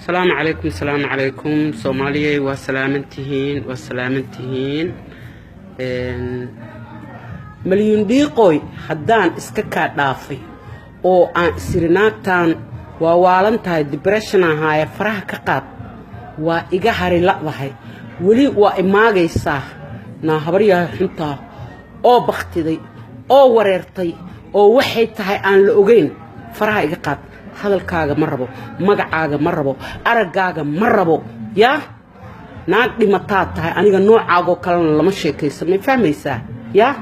السلام عليكم Soomaaliya waa salaamantihiin maliyun dhiiqoy haddaan iska ka dhaafay oo aan isirinaagtaan waa waalan tahay depression ahaa faraha ka qaad waa iga hari ladahay wali waa imaagaysaa na habaryaha xunta oo baqtiday oo wareertay oo waxay tahay aan la ogeyn faraha iga qaad hadalkaaga ma rabo magacaaga ma rabo aragaaga ma rabo yaa naag dhimataa tahay aniga noocaago kalena lama sheekaysan ma fahmaysaa yaa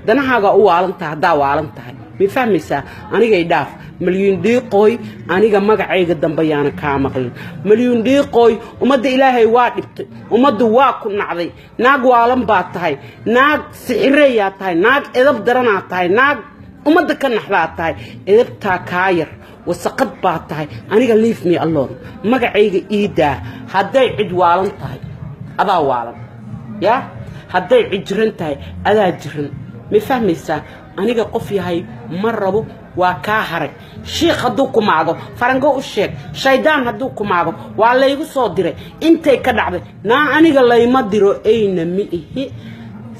danahaaga u waalan tahay haddaa waalan tahay ma fahmaysaa anigay dhaaf maliyun dhiiqoy aniga magacayga dambe yaana kaa maqlin maliyun dhiiqoy ummadda ilaahay waa dhibtay ummaddu waa ku nacday naag waalan baa tahay naag sixireeyaa tahay naag edab daranaa tahay naag ummadda ka naxdaa tahay edabtaa kaa yar wasaqad baa tahay aniga leave me alone magacayga iidaa hadday cid waalan tahay adaa waalan yaa hadday cid jiran tahay adaa jiran ma fahmaysaa aniga qof yahay ma rabo waa kaa haray sheekh hadduu ku maago farango u sheeg shaydaan hadduu ku maago waa laygu soo diray intay ka dhacday naa aniga layma diro ayna mi ihi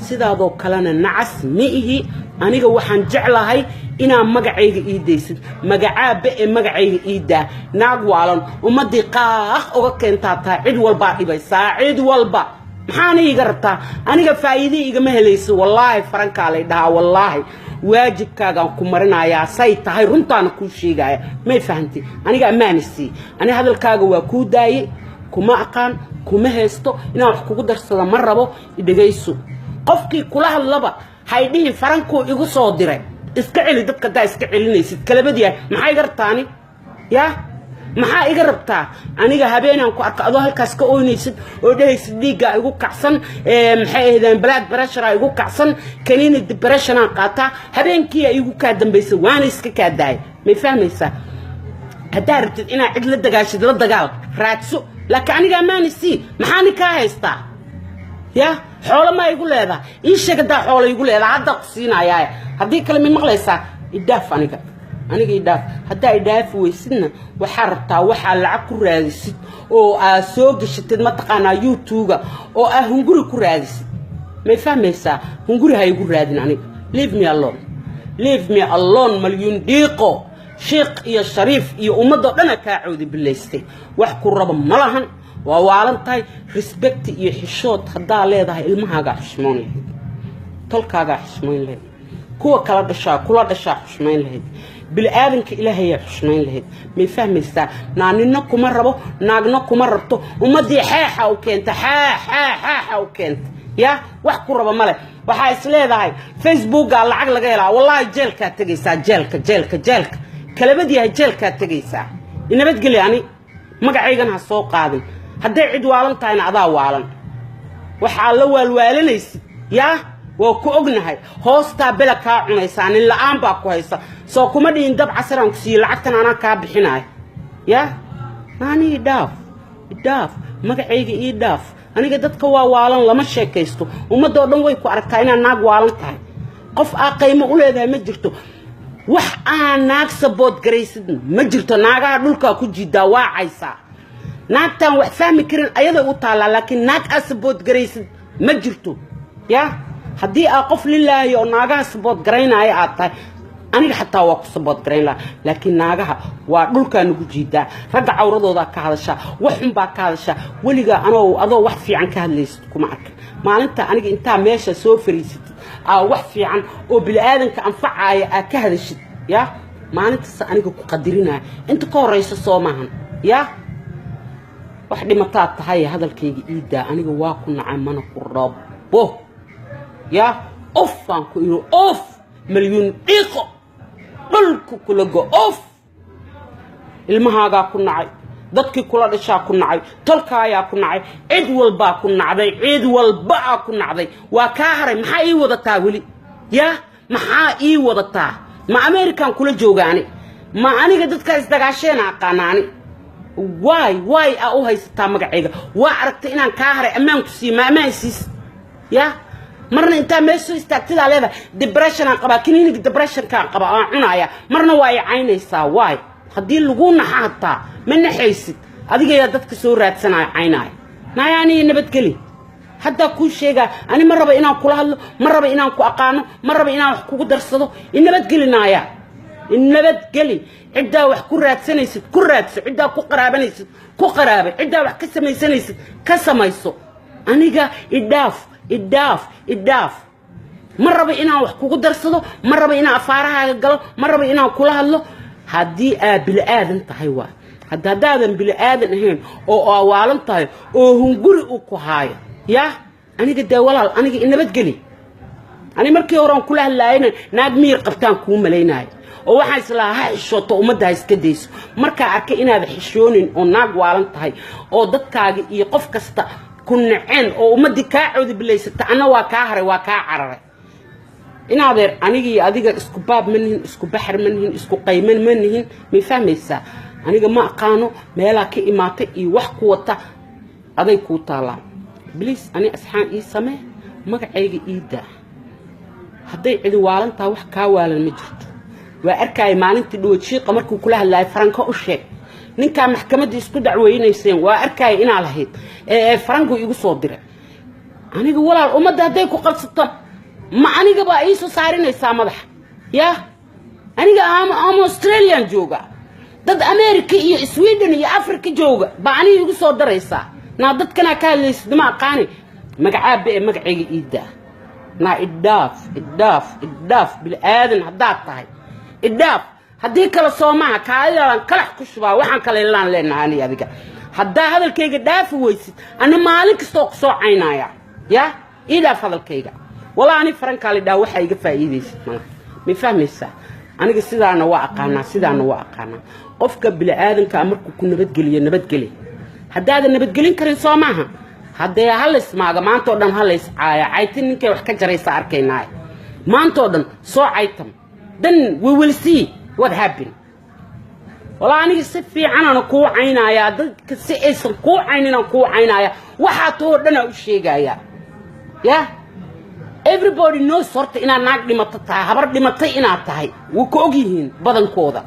sidaadoo kalena nacas mi ihi aniga waxaan jeclahay inaan magacayga ii deysid magacaabe ee magacayga ii daa naag waalan ummadii qaaq uga keentaa tahay cid walbaa dhibaysaa cid walba maxaana iiga rabtaa aniga faa'iido igama helayso wallaahi farankaa lay dhahaa wallaahi waajibkaagaan ku marinayaa say tahay runtaana kuu sheegaya may fahanti aniga ammaanisi ani hadalkaaga waa kuu daayey kuma aqaan kuma haysto inaan wax kugu darsada ma rabo idhagayso qofkii kula hadlaba haydhihin farankuu igu soo diray iska celi dadka daa iska celinaysid kalabadiyaa maxaa iga rabtaani yaa maxaa iga rabtaa aniga habeenaan ku arka adoo halkaas ka ooynaysid oo dhahaysid dhiiggaa igu kacsan maxay ahaydeen blood pressure igu kacsan kaniini depression aan qaataa habeenkii igu kaa dambaysay waana iska kaa daayay may fahmaysaa haddaa rabtid inaad cid la dagaashid la dagaal raadso laakiin aniga ammaanisi maxaani kaa haystaa yaa xoolo ma igu leedahay ii sheeg haddaa xoolo igu leedahay haddaa ku siinayaa haddii kale ma maqlaysaa idhaaf aniga idhaaf haddaa idhaaf weysidna waxaa rabtaa waxaa lacag ku raadisid oo aad soo gashatid mataqaanaa youtube-ga oo aad hunguri ku raadisid may fahmaysaa hunguri ha igu raadin aniga leave me alone maliyun dhiiqo sheekh iyo shariif iyo ummadoo dhan kaa coodi bilaystay wax ku rabo ma lahan waa waalan tahay respect iyo xishood haddaa leedahay ilmahaagaa xushmoon lahayd tolkaagaa xushmayn lahayd kuwa kula dhashaa xushmayn lahayd bilaadanka ilaahayaa xushmayn lahayd may fahmaysaa naanina kuma rabo naagna kuma rabto ummadii xeexa u keenta xeexa u keenta yaa wax ku rabo male waxaa is leedahay facebookaa lacag laga helaa wallaahi jeelkaa tegaysaa jeelka kalabadiyahay jeelkaa tegaysaa inabadgeli ani magacaygana ha soo qaadin hadday cid waalan tahayna adaa waalan waxaa la waalwaalanaysid yaa waa ku ognahay hoostaa bela kaa cunaysaa nin la'aan baa ku haysa soo kuma dhihin dab casaraan ku siiye lacagtan anaa kaa bixinayo yaa naani idhaaf magacayga ii dhaaf aniga dadka waa waalan lama sheekaysto ummadoo dhan way ku aragtaa inaad naag waalan tahay qof aa qaymo u leedahay ma jirto wax aan naag sabood garaysid ma jirto naagaha dhulkaa ku jiidaa waa caysaa naagtaan wax fahmi karin ayaday u taallaa laakiin naag aa sabood garaysid ma jirto yaa haddii aa qof lilaahi oo naagaha sabood garaynaya aad tahay aniga xataa waa ku sabood garayn lahaa laakiin naagaha waa dhulkaa nagu jiidaa ragga cawradoodaa ka hadashaa wax xunbaa ka hadashaa weligaa adoo wax fiican ka hadlaysid kuma arkan maalinta aniga intaa meesha soo fariisatid aa wax fiican oo bini'aadanka anfacaaya aa ka hadashid yaa maalintaas aniga ku qadirinaya inta ka horaysa soo maahan yaa wax dhimataa tahay hadalkayga iidaa aniga waa ku nacay mana ku rabo yaa aan ku iro maliyun dhiiqo dhulku kula go ilmahaagaa ku nacay dadkii kula dhashaa ku nacay tolkaayaa ku nacay cid walbaa ku nacday cid walbaa ku nacday waa kaa haray maxaa ii wadataa weli yaa maxaa ii wadataa ma american kula joogaani ma aniga dadka isdagaasheena aqaanaani waay aa u haysataa magacayga waa aragtay inaan kaa haray ammaan ku sii ma ammaan siis yaa marna intaa meesoo istaagtidaa leedahay depression aan qabaa kiniiniga depressionkaan qabaa aan cunaya marna waa ay caynaysaa waay haddii lagu naxa hataa ma naxaysid adiga yaa dadka soo raadsanaya caynaay naayani nabadgeli hadda ku sheega ani ma raba inaan kula hadlo ma raba inaan ku aqaano ma raba inaan wax kugu darsado nabadgelinaaya nabadgeli cidda wax ku raadsanaysid ku raadso cidda ku qaraabanaysid ku qaraabe cidda wax ka samaysanaysid ka samayso aniga idaaf ma raba inaan wax kugu darsado ma raba inaan afaarahaaga galo ma raba inaan kula hadlo haddii aad bilaadan tahay waa haddaadan bilaadan ahayn oo awaalan tahay oo hunguri u ku haayo yaa aniga daa walaal aniga nabadgeli ani markii hore aan kula hadlaayna naag miir qabtaan kuu maleynaayo oo waxaan islaaha xishooto ummadda iska deyso markaa arkay inaad xishoonin oo naag waalan tahay oo dadkaaga iyo qof kasta ku naceen oo ummadii kaa cawdi bilaysata ana waa kaa haray waa kaa cararay inaadeer aniga iyo adiga isku baab manihin isku baxar manihin isku qayman manihin ma fahmaysaa aniga ma aqaano meelaa ka imaatay iyo wax ku wata aday kuu taalaa بليز أنا أصحان إيه سماه مقعيق إيدا هدي عدو والنتا وح كاوال المجد وأركاي مالنت دوت شيء قمركو كلها اللي فرانكو أشيك نكا محكمة يسكو دعوين يسين وأركاي إن على هيد فرانكو يجو صدره أنا جوال الأمة ده هديكو قلصتم ما أنا جبا إيسو صارين يسامح يا أنا أم أستراليان جوجا ضد أمريكا يا سويدن يا أفريقيا جوجا بعني يجو صدره يسا نادت كنا كاليس دماء قاني مقعاب بقى مقعيق إيدا نا إداف بالآذن هدات تاي إداف هديك الصومعة كايلان كلح كشبا وحن كاليلان لنا هاني هذيك هدا هذا الكيك داف ويسد أنا مالك سوق سوق عينايا يا إداف هذا الكيك والله أنا فرنك على دا وحا يقفا إيديس من فهم الساعة أنا سيدا أنا واقعنا قفك بالآذن كأمركو كنا نبتقلي هذا نبتقلين كرين صومعها هذا هالس معه ما أنتوا دم هالس عايتين إنك وحكي جري صار كيناي ما أنتوا دم so item then we will see what happen والله أنا كسفي أنا نكو عينا يا ده كسئس نكو عيننا نكو عينا يا وحاتو دنا وشيء جايا يا everybody knows صرت إنا ناقد ما تطهى هبرد ما تينا تهي وكوجيهن بدن كودا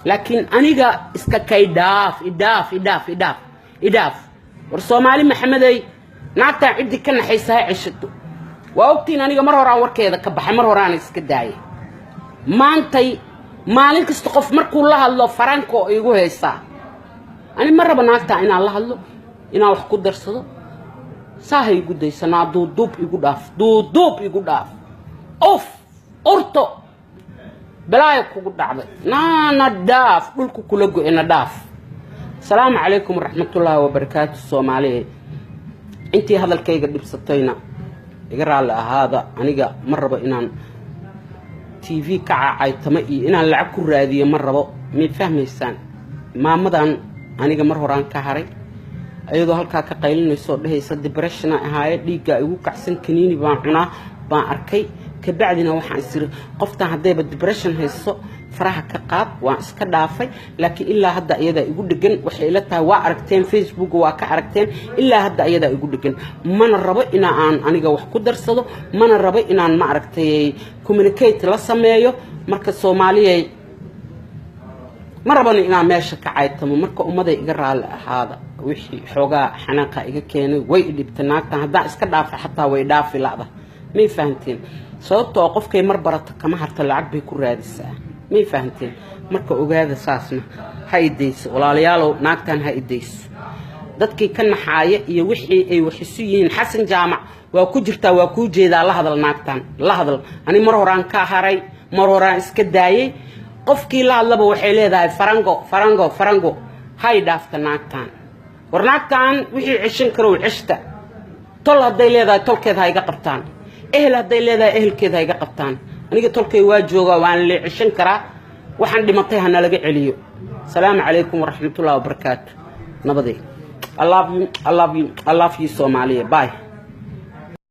لكن أنا جا إسكاكي إداف والصومالي محمدي نعطى عدي كنا حيسها عشتو وأوقتين أنا مرة ورا وركيدا كبح مرة ورا نسكداي ما أنتي مالك استقف مركو الله فرانكو يجو هيسا أنا مرة بنعطى إن الله إن وح قدر صدق ساهي يقول ده سنا دوب يقول داف أوف أرتو بلايك يقول دعبة نداف كلكو كلجو إن داف السلام عليكم ورحمة الله وبركاته الصومالي انتي هذا الكيك اللي بسطينا يقرأ على هذا أنا مرة بإنان تي في كعاي تمئي إنان لعبكو الرادية مرة من فهم السان ما مدان أنا مرة وران كهري أيضا هالكا كقيلين يصور له يصد ديبريشنا هاي ليقا يوقع سن كنيني بان أركي كبعدنا waxaan isir qoftan haday depression hayso faraha ka qaad waan iska dhaafay laakiin ilaa hadda iyada igu dhigan waxay ila tahay waa aragteen Facebook waa ka aragteen ilaa hadda iyada igu dhigan mana rabo in aan aniga wax ku darsado mana rabo in aan ma aragtay communicate la sameeyo marka Soomaaliyeey ma rabano in aan meesha ka caaytamo marka ummada iga raali ahaada wixii xogaa xanaqa iga keenay way dhibtanaagtan hadda iska dhaafay xataa way dhaafi laada ma fahanteen sababtoo qofkay mar barato kama harta lacag bay ku raadisaa ma fahanteen marka ogaada saasna ha ideyso walaalayaalow naagtan ha ideyso dadkii ka naxaaya iyo wixii ay waxisu yihiin xasan jaamac waa ku jirtaa waa ku jeedaa la hadal naagtan la hadal ani mar horaan ka haray mar horaan iska daayay qofkii la hadlaba waxay leedahay farango hay dhaafta naagtan war naagtan wixii cishin karo cishta tol haday leedahay tolkeed ha iga qabtaan إهل هذي اللي ذا إهل كذا يقطعن أنا قلت لك يواجهوا وأنا اللي عشان كرا وحن مطيها أنا لقي عليه السلام عليكم ورحمة الله وبركاته نبضي I love you Somalia bye